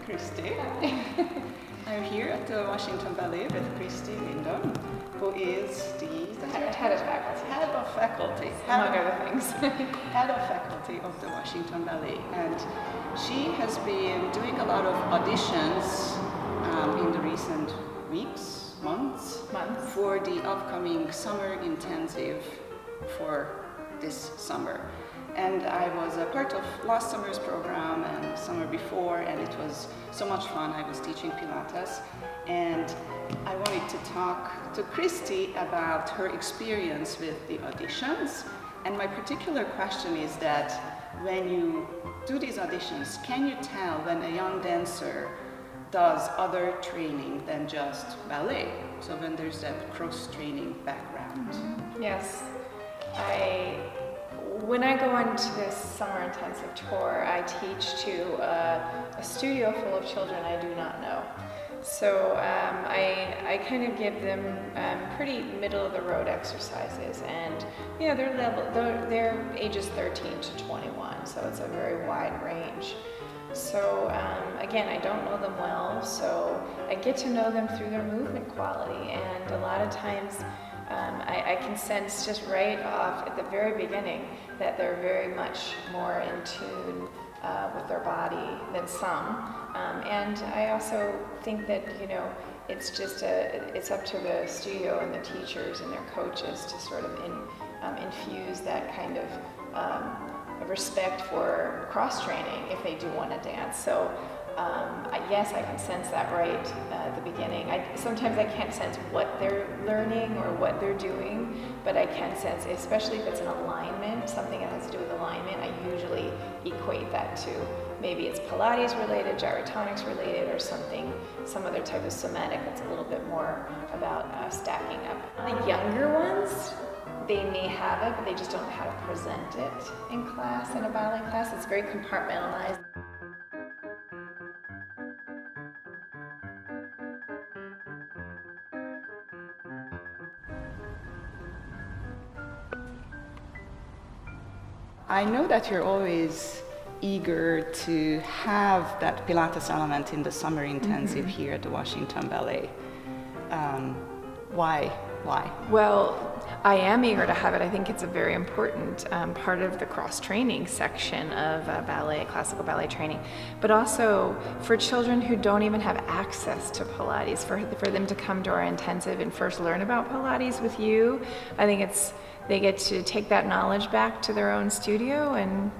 Kristy. I'm here at the Washington Ballet with Kristy Windom, who is the head of faculty. Head of faculty. Among other things. Head of faculty of the Washington Ballet. And she has been doing a lot of auditions in the recent weeks, months, for the upcoming summer intensive for this summer. And I was a part of last summer's program and summer before, and it was so much fun. I was teaching Pilates, and I wanted to talk to Kristy about her experience with the auditions. And my particular question is that when you do these auditions, can you tell when a young dancer does other training than just ballet? So when there's that cross-training background. Yes. When I go into this summer intensive tour, I teach to a studio full of children I do not know. So I kind of give them pretty middle of the road exercises, and they're ages 13 to 21, so it's a very wide range. So again, I don't know them well, so I get to know them through their movement quality, and a lot of times I can sense just right off at the very beginning that they're very much more in tune with their body than some. And I also think that, it's up to the studio and the teachers and their coaches to sort of infuse that kind of respect for cross-training if they do want to dance. So yes, I can sense that right at the beginning. Sometimes I can't sense what they're learning or what they're doing, but I can sense, especially if it's an alignment, something that has to do with alignment, I usually equate that to maybe it's Pilates related, gyrotonics related, or some other type of somatic that's a little bit more about stacking up. The younger ones, they may have it, but they just don't know how to present it in class, in a ballet class. It's very compartmentalized. I know that you're always eager to have that Pilates element in the summer intensive here at the Washington Ballet. Why? Well, I am eager to have it. I think it's a very important part of the cross-training section of ballet, classical ballet training, but also for children who don't even have access to Pilates, for them to come to our intensive and first learn about Pilates with you. I think they get to take that knowledge back to their own studio, and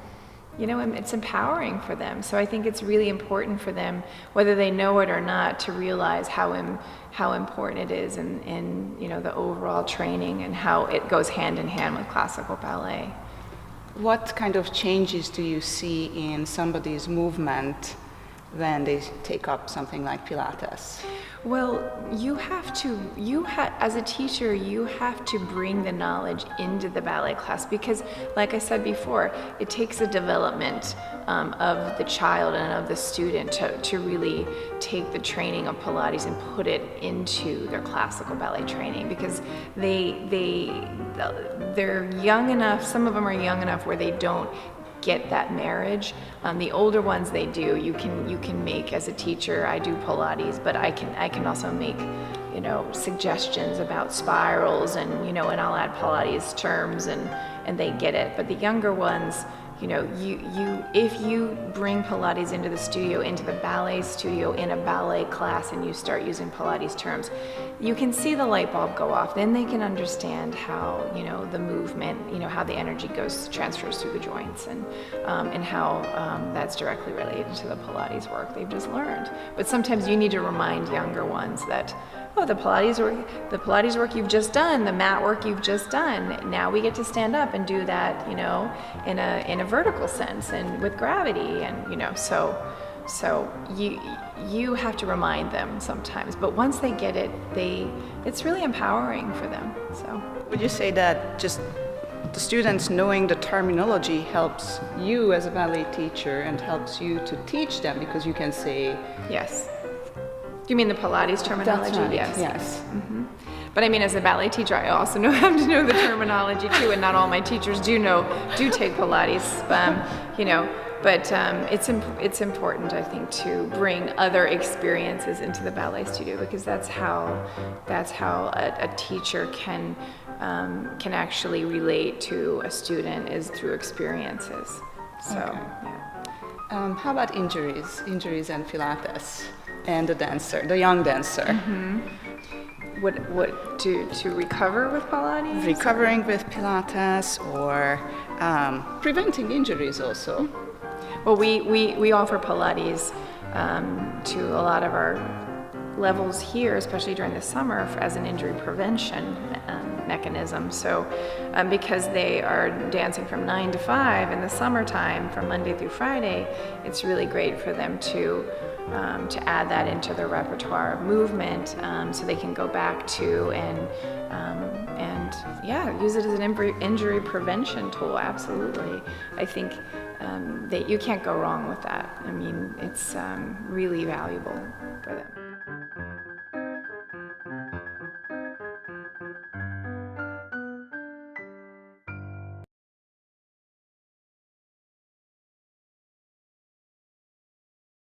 it's empowering for them. So I think it's really important for them, whether they know it or not, to realize how important it is in the overall training and how it goes hand in hand with classical ballet. What kind of changes do you see in somebody's movement when they take up something like Pilates? Well, as a teacher, you have to bring the knowledge into the ballet class because, like I said before, it takes a development of the child and of the student to really take the training of Pilates and put it into their classical ballet training, because they're young enough, some of them are young enough where they don't get that marriage. The older ones, they do. You can make, as a teacher, I do Pilates, but I can also make suggestions about spirals and I'll add Pilates terms and they get it. But the younger ones, if you bring Pilates into the studio, into the ballet studio, in a ballet class, and you start using Pilates terms, you can see the light bulb go off. Then they can understand how, the movement, how the energy transfers through the joints, and how that's directly related to the Pilates work they've just learned. But sometimes you need to remind younger ones that, the Pilates work you've just done, the mat work you've just done, now we get to stand up and do that, in a vertical sense and with gravity, and so you have to remind them sometimes. But once they get it, it's really empowering for them. So would you say that just the students knowing the terminology helps you as a ballet teacher and helps you to teach them, because you can say yes? You mean the Pilates terminology? That's right. Yes. Mm-hmm. But I mean, as a ballet teacher, I also have to know the terminology too, and not all my teachers do take Pilates. But it's important, I think, to bring other experiences into the ballet studio, because that's how a teacher can actually relate to a student, is through experiences. So, Okay. yeah. How about injuries and Pilates and the young dancer? Mm-hmm. What to recover with Pilates? Recovering with Pilates, or preventing injuries also. Well, we offer Pilates to a lot of our levels here, especially during the summer, as an injury prevention mechanism. So because they are dancing from 9 to 5 in the summertime from Monday through Friday, it's really great for them to add that into their repertoire of movement, so they can go back to and use it as an injury prevention tool. Absolutely. I think that you can't go wrong with that. I mean, it's really valuable for them.